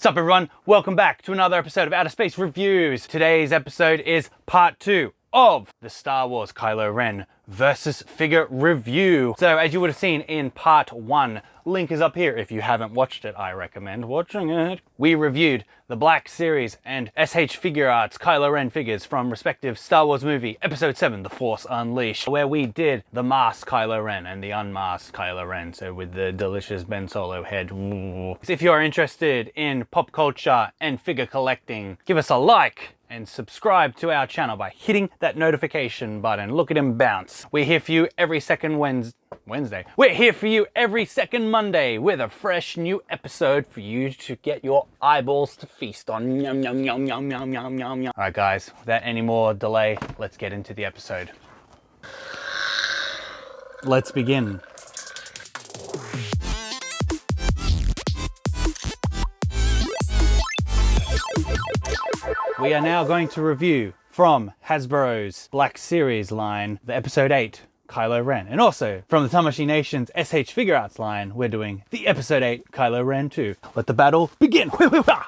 Sup everyone, welcome back to another episode of Outer Space Reviews. Today's episode is part 2 of the Star Wars Kylo Ren VS Figure review. So as you would have seen in part 1, link is up here if you haven't watched it. I recommend watching it. We reviewed the Black Series and S.H Figuarts Kylo Ren figures from respective Star Wars movie Episode 7, The Force Unleashed, where we did the masked Kylo Ren and the unmasked Kylo Ren, so with the delicious Ben Solo head. If you are interested in pop culture and figure collecting, give us a like and subscribe to our channel by hitting that notification button. Look at him bounce. We're here for you every second Wednesday. We're here for you every second Monday with a fresh new episode for you to get your eyeballs to feast on. Yum, yum, yum, yum, yum, yum, yum, yum. All right, guys, without any more delay, let's get into the episode. Let's begin. We are now going to review from Hasbro's Black Series line, the Episode 8 Kylo Ren. And also from the Tamashii Nations S.H Figuarts line, we're doing the Episode 8 Kylo Ren 2. Let the battle begin!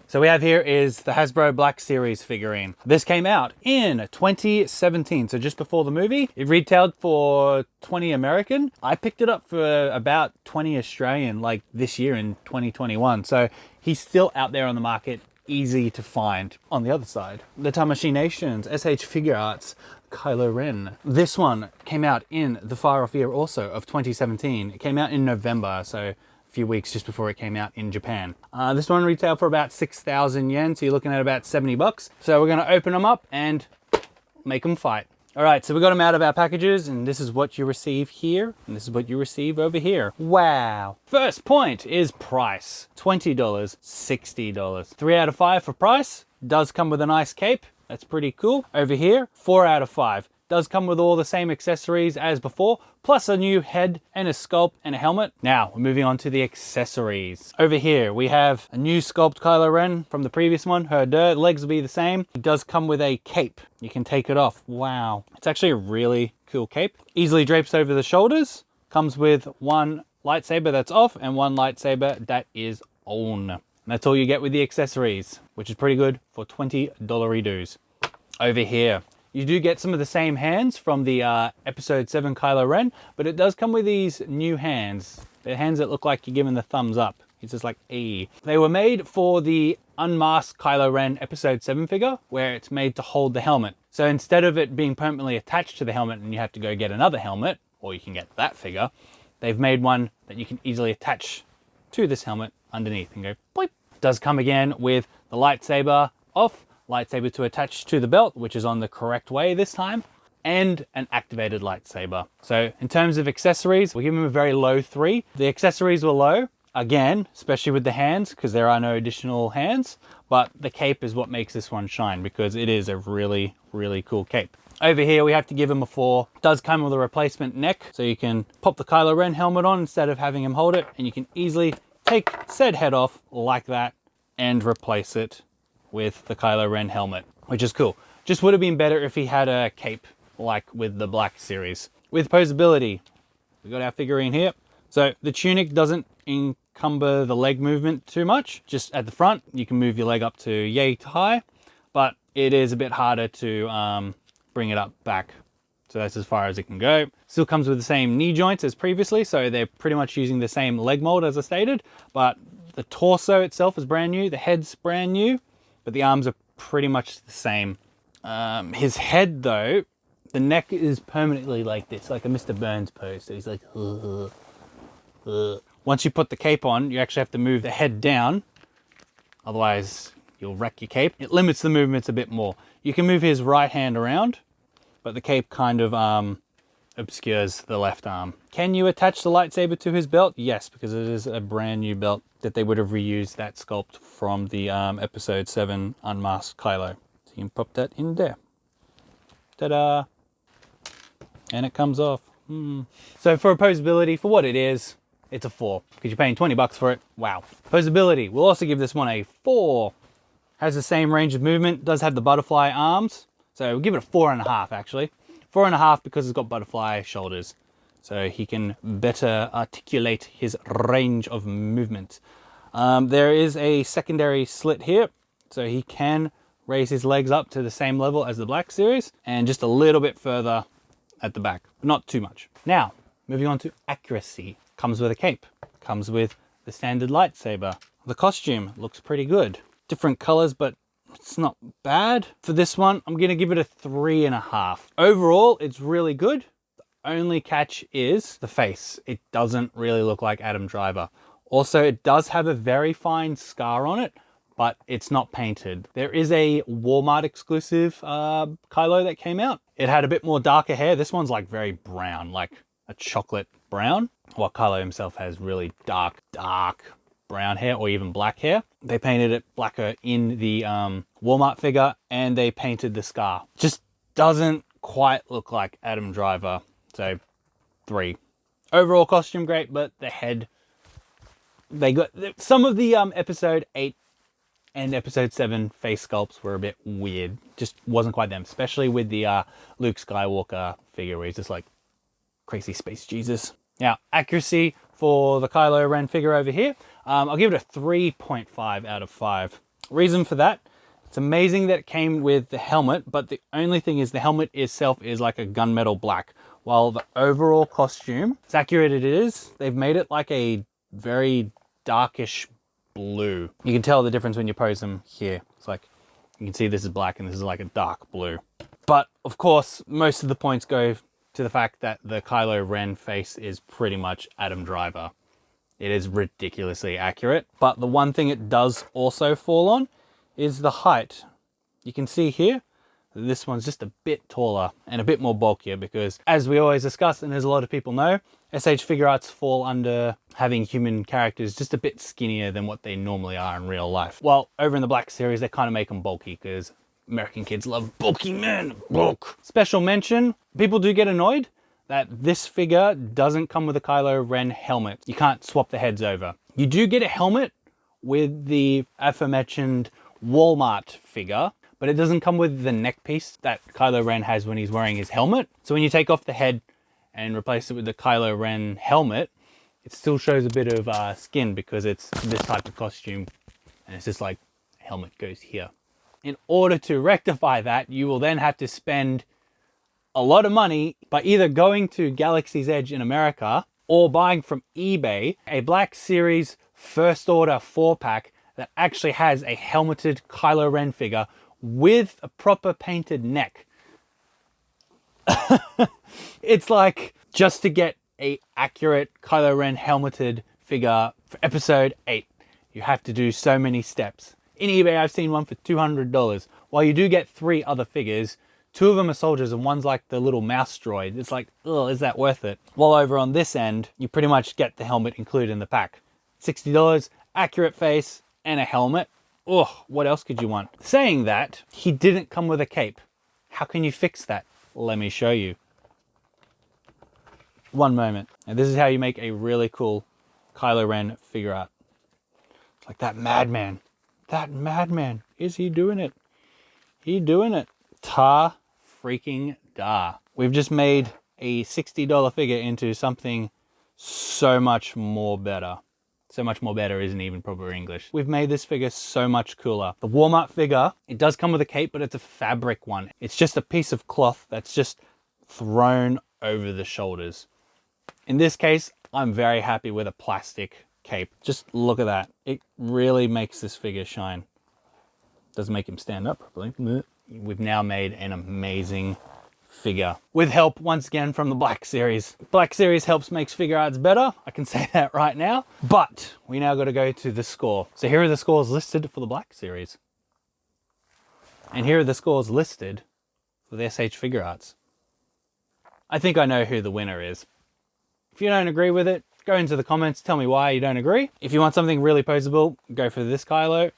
So we have here is the Hasbro Black Series figurine. This came out in 2017, so just before the movie. It retailed for $20 American. I picked it up for about $20 Australian, like this year in 2021. So he's still out there on the market, easy to find. On the other side, the Tamashii Nations S.H Figuarts Kylo Ren. This one came out in the far off year also of 2017. It came out in November, so a few weeks just before it came out in Japan. This one retailed for about 6,000 yen, so you're looking at about 70 bucks. So we're gonna open them up and make them fight. All right, so we got them out of our packages, and this is what you receive here, and this is what you receive over here. Wow. First point is price. $20, $60. 3 out of 5 for price. Does come with a nice cape. That's pretty cool. Over here, 4 out of 5. Does come with all the same accessories as before, plus a new head and a sculpt and a helmet. Now, we're moving on to the accessories. Over here, we have a new sculpt Kylo Ren from the previous one. Her legs will be the same. It does come with a cape. You can take it off. Wow. It's actually a really cool cape. Easily drapes over the shoulders. Comes with one lightsaber that's off and one lightsaber that is on. And that's all you get with the accessories, which is pretty good for $20 dues. Over here, you do get some of the same hands from the Episode 7 Kylo Ren, but it does come with these new hands. They're hands that look like you're giving the thumbs up. It's just like, They were made for the unmasked Kylo Ren Episode 7 figure, where it's made to hold the helmet. So instead of it being permanently attached to the helmet and you have to go get another helmet, or you can get that figure, they've made one that you can easily attach to this helmet underneath and go, bleep. Does come again with the lightsaber off, lightsaber to attach to the belt, which is on the correct way this time, and an activated lightsaber. So in terms of accessories, we'll give him a very low 3. The accessories were low, again, especially with the hands, because there are no additional hands, but the cape is what makes this one shine, because it is a really, really cool cape. Over here, we have to give him a 4. It does come with a replacement neck, so you can pop the Kylo Ren helmet on instead of having him hold it, and you can easily take said head off like that and replace it with the Kylo Ren helmet, which is cool. Just would have been better if he had a cape like with the Black Series. With posability, we got our figurine here. So the tunic doesn't encumber the leg movement too much. Just at the front, you can move your leg up to yay high, but it is a bit harder to bring it up back. So that's as far as it can go. Still comes with the same knee joints as previously, so they're pretty much using the same leg mold as I stated, but the torso itself is brand new, the head's brand new, but the arms are pretty much the same. His head though, the neck is permanently like this, like a Mr. Burns pose, so he's like, Once you put the cape on, you actually have to move the head down, otherwise you'll wreck your cape. It limits the movements a bit more. You can move his right hand around, but the cape kind of obscures the left arm. Can you attach the lightsaber to his belt? Yes, because it is a brand new belt that they would have reused that sculpt from the Episode 7 Unmasked Kylo. So you can pop that in there. Ta-da! And it comes off. So for posability, for what it is, it's a 4, because you're paying 20 bucks for it. Wow. Posability, we'll also give this one a 4. Has the same range of movement, does have the butterfly arms. So we'll give it a 4.5 actually. 4.5 because it's got butterfly shoulders. So he can better articulate his range of movement. There is a secondary slit here, so he can raise his legs up to the same level as the Black Series, and just a little bit further at the back, not too much. Now, moving on to accuracy. Comes with a cape, comes with the standard lightsaber. The costume looks pretty good. Different colors, but it's not bad. For this one, I'm gonna give it a 3.5. Overall, it's really good. The only catch is the face. It doesn't really look like Adam Driver. Also, it does have a very fine scar on it, but it's not painted. There is a Walmart exclusive Kylo that came out. It had a bit more darker hair. This one's like very brown, like a chocolate brown, while Kylo himself has really dark brown hair or even black hair. They painted it blacker in the Walmart figure, and they painted the scar. Just doesn't quite look like Adam Driver, so 3. Overall costume great, but the head, they got some of the episode 8 and episode 7 face sculpts were a bit weird. Just wasn't quite them, especially with the Luke Skywalker figure where he's just like crazy space Jesus. Now, accuracy for the Kylo Ren figure over here, I'll give it a 3.5 out of 5. Reason for that, it's amazing that it came with the helmet, but the only thing is the helmet itself is like a gunmetal black, while the overall costume, as accurate it is, they've made it like a very darkish blue. You can tell the difference when you pose them here. It's like, you can see this is black and this is like a dark blue. But of course, most of the points go to the fact that the Kylo Ren face is pretty much Adam Driver. It is ridiculously accurate. But the one thing it does also fall on is the height. You can see here, this one's just a bit taller and a bit more bulkier because, as we always discuss, and as a lot of people know, S.H Figuarts fall under having human characters just a bit skinnier than what they normally are in real life. Well, over in the Black Series, they kind of make them bulky because American kids love bulky men. Bulk. Special mention, people do get annoyed that this figure doesn't come with a Kylo Ren helmet. You can't swap the heads over. You do get a helmet with the aforementioned Walmart figure, but it doesn't come with the neck piece that Kylo Ren has when he's wearing his helmet. So when you take off the head and replace it with the Kylo Ren helmet, it still shows a bit of skin because it's this type of costume, and it's just like, helmet goes here. In order to rectify that, you will then have to spend a lot of money by either going to Galaxy's Edge in America or buying from eBay a Black Series first order 4-pack that actually has a helmeted Kylo Ren figure with a proper painted neck. It's like, just to get a accurate Kylo Ren helmeted figure for episode 8, you have to do so many steps. In eBay, I've seen one for $200. While you do get 3 other figures, 2 of them are soldiers and one's like the little mouse droid. It's like, oh, is that worth it? While over on this end, you pretty much get the helmet included in the pack. $60, accurate face, and a helmet. Oh, what else could you want? Saying that, he didn't come with a cape. How can you fix that? Let me show you. One moment. And this is how you make a really cool Kylo Ren figure art. It's like that madman. That madman. Is he doing it? He doing it. Ta freaking da. We've just made a $60 figure into something so much more better. So much more better isn't even proper English. We've made this figure so much cooler. The Walmart figure, it does come with a cape, but it's a fabric one. It's just a piece of cloth that's just thrown over the shoulders. In this case, I'm very happy with a plastic cape. Just look at that. It really makes this figure shine. Doesn't make him stand up properly. We've now made an amazing figure with help once again from the Black Series. Black Series helps makes figure arts better. I can say that right now. But we now got to go to the score. So here are the scores listed for the Black Series. And here are the scores listed for the S.H Figuarts. I think I know who the winner is. If you don't agree with it, go into the comments, tell me why you don't agree. If you want something really poseable, go for this Kylo. If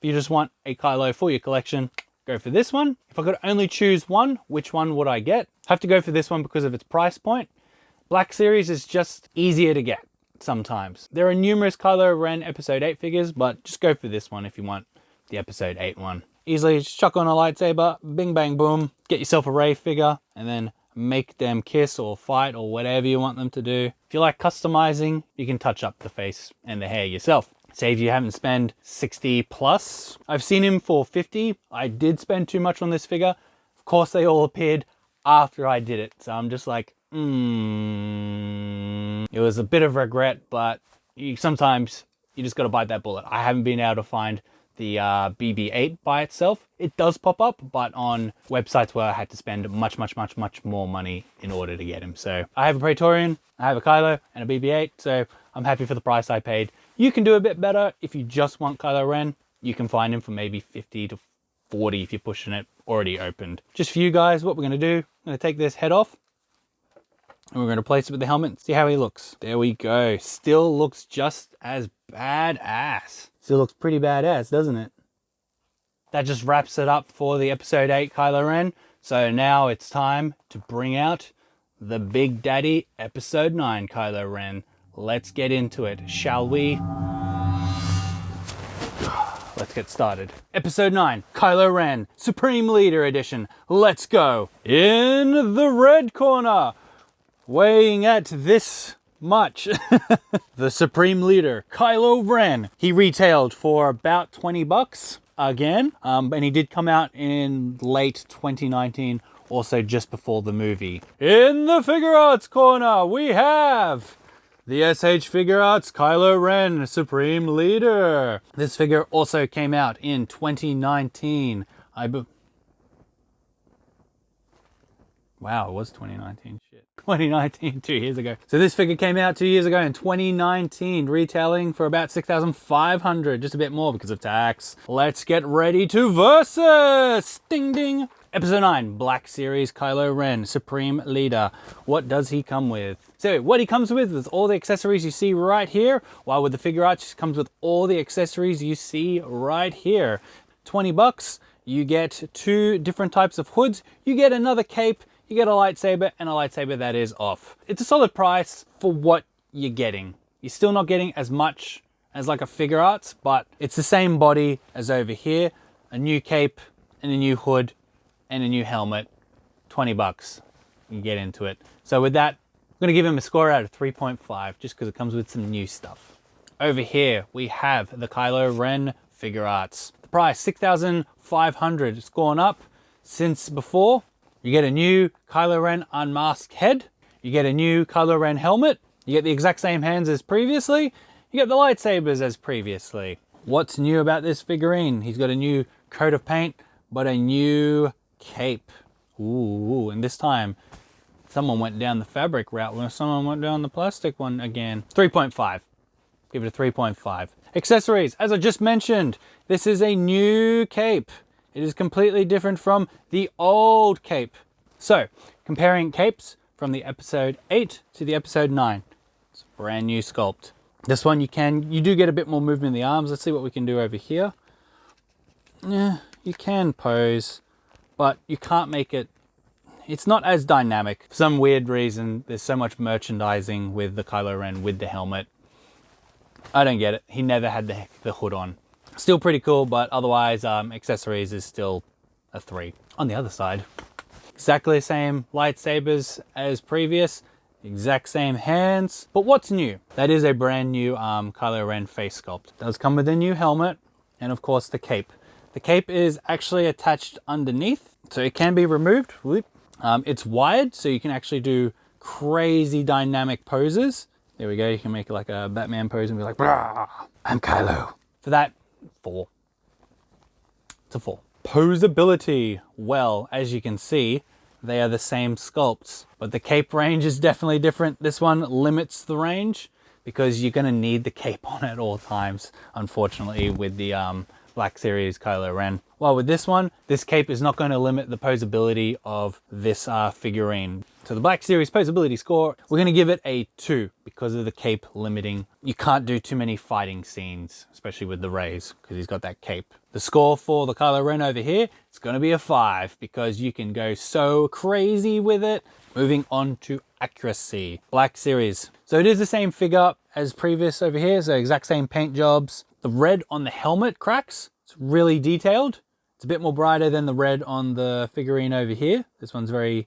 you just want a Kylo for your collection, go for this one. If I could only choose one, which one would I get? I have to go for this one because of its price point. Black Series is just easier to get sometimes. There are numerous Kylo Ren Episode 8 figures, but just go for this one if you want the Episode 8 one. Easily just chuck on a lightsaber, bing bang boom, get yourself a Rey figure, and then make them kiss or fight or whatever you want them to do. If you like customizing, you can touch up the face and the hair yourself. Save you having to spend 60 plus. I've seen him for 50. I did spend too much on this figure. Of course, they all appeared after I did it. So I'm just like, It was a bit of regret, but sometimes you just got to bite that bullet. I haven't been able to find the BB-8 by itself. It does pop up, but on websites where I had to spend much more money in order to get him. So I have a Praetorian, I have a Kylo, and a BB-8, so I'm happy for the price I paid. You can do a bit better if you just want Kylo Ren. You can find him for maybe 50 to 40 if you're pushing it, already opened. Just for you guys, what we're going to do, I'm going to take this head off, and we're going to replace it with the helmet and see how he looks. There we go. Still looks just as badass. Still looks pretty badass, doesn't it? That just wraps it up for the episode 8 Kylo Ren. So now it's time to bring out the Big Daddy episode 9 Kylo Ren. Let's get into it, shall we? Let's get started. Episode 9, Kylo Ren, Supreme Leader Edition. Let's go. In the red corner, weighing at this much, the Supreme Leader, Kylo Ren. He retailed for about 20 bucks again, and he did come out in late 2019, also just before the movie. In the Figure Arts corner, we have the S.H Figuarts Kylo Ren, Supreme Leader. This figure also came out in 2019. Wow, it was 2019, shit. 2019, 2 years ago. So this figure came out 2 years ago in 2019, retailing for about 6,500, just a bit more because of tax. Let's get ready to versus! Ding ding! Episode 9, Black Series Kylo Ren, Supreme Leader. What does he come with? So what he comes with is all the accessories you see right here, while with the Figure Arts comes with all the accessories you see right here. 20 bucks, you get 2 different types of hoods, you get another cape, you get a lightsaber, and a lightsaber that is off. It's a solid price for what you're getting. You're still not getting as much as like a Figure Arts, but it's the same body as over here. A new cape and a new hood and a new helmet. 20 bucks. You get into it. So with that, I'm going to give him a score out of 3.5 just because it comes with some new stuff. Over here, we have the Kylo Ren Figure Arts. The price, 6,500. It's gone up since before. You get a new Kylo Ren unmasked head. You get a new Kylo Ren helmet. You get the exact same hands as previously. You get the lightsabers as previously. What's new about this figurine? He's got a new coat of paint, but a new cape. Ooh, and this time, someone went down the fabric route when someone went down the plastic one again. 3.5. Give it a 3.5. Accessories, as I just mentioned, this is a new cape. It is completely different from the old cape. So, comparing capes from the episode 8 to the episode 9. It's a brand new sculpt. This one you do get a bit more movement in the arms. Let's see what we can do over here. Yeah, you can pose, but you can't make it, it's not as dynamic. For some weird reason, there's so much merchandising with the Kylo Ren with the helmet. I don't get it. He never had the hood on. Still pretty cool, but otherwise, accessories is still a 3. On the other side, exactly the same lightsabers as previous, exact same hands. But what's new? That is a brand new Kylo Ren face sculpt. It does come with a new helmet, and of course the cape. The cape is actually attached underneath, so it can be removed. It's wired, so you can actually do crazy dynamic poses. There we go, you can make like a Batman pose and be like, "Brah, I'm Kylo." For that, 4. It's a 4. Posability. Well, as you can see, they are the same sculpts, but the cape range is definitely different. This one limits the range because you're going to need the cape on at all times, unfortunately, with the Black Series Kylo Ren. While with this one, this cape is not going to limit the posability of this figurine. So the Black Series posability score, we're going to give it a 2 because of the cape limiting. You can't do too many fighting scenes, especially with the Rays, because he's got that cape. The score for the Kylo Ren over here, it's going to be a 5 because you can go so crazy with it. Moving on to accuracy. Black Series. So it is the same figure as previous over here, so exact same paint jobs. The red on the helmet cracks. It's really detailed. It's a bit more brighter than the red on the figurine over here. This one's very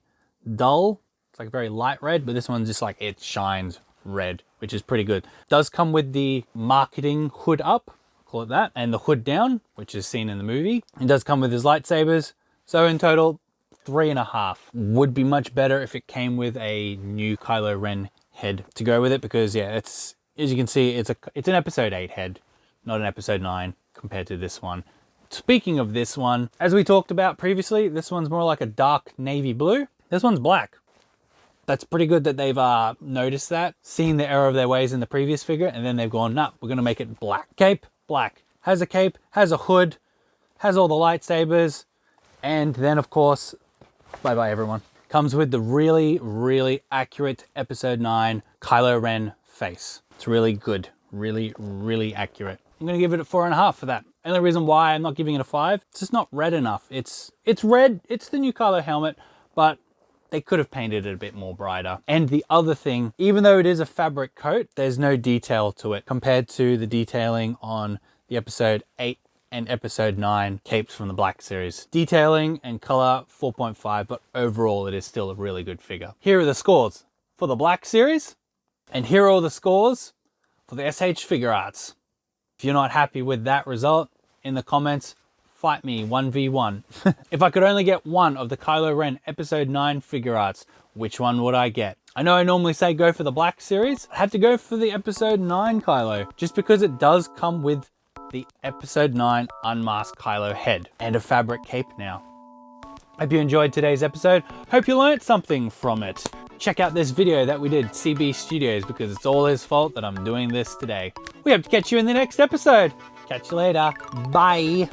dull. It's like very light red, but this one's just like, it shines red which is pretty good. Does come with the marketing hood up, call it that, and the hood down, which is seen in the movie. It does come with his lightsabers. So in total, 3.5. Would be much better if it came with a new Kylo Ren head to go with it, because yeah, it's, as you can see, it's an episode 8 head, not an episode 9 compared to this one. Speaking of this one, as we talked about previously, this one's more like a dark navy blue. This one's black. That's pretty good that they've noticed that, seen the error of their ways in the previous figure, and then they've gone, nah, we're gonna make it black. Cape, black. Has a cape, has a hood, has all the lightsabers, and then of course, bye-bye everyone. Comes with the really, really accurate episode 9 Kylo Ren face. It's really good, really, really accurate. I'm gonna give it a 4.5 for that. Only reason why I'm not giving it a 5, it's just not red enough. It's red, it's the new Kylo helmet, but they could have painted it a bit more brighter. And the other thing, even though it is a fabric coat, there's no detail to it compared to the detailing on the episode 8 and episode 9 capes from the Black series. Detailing and color, 4.5, but overall it is still a really good figure. Here are the scores for the Black series, and here are all the scores for the S.H Figuarts. If you're not happy with that result, in the comments, fight me 1v1. If I could only get one of the Kylo Ren episode 9 Figuarts, which one would I get? I know I normally say go for the Black series. I had to go for the episode 9 Kylo, just because it does come with the episode 9 unmasked Kylo head and a fabric cape now. Hope you enjoyed today's episode. Hope you learned something from it. Check out this video that we did, CB Studios, because it's all his fault that I'm doing this today. We hope to catch you in the next episode. Catch you later. Bye.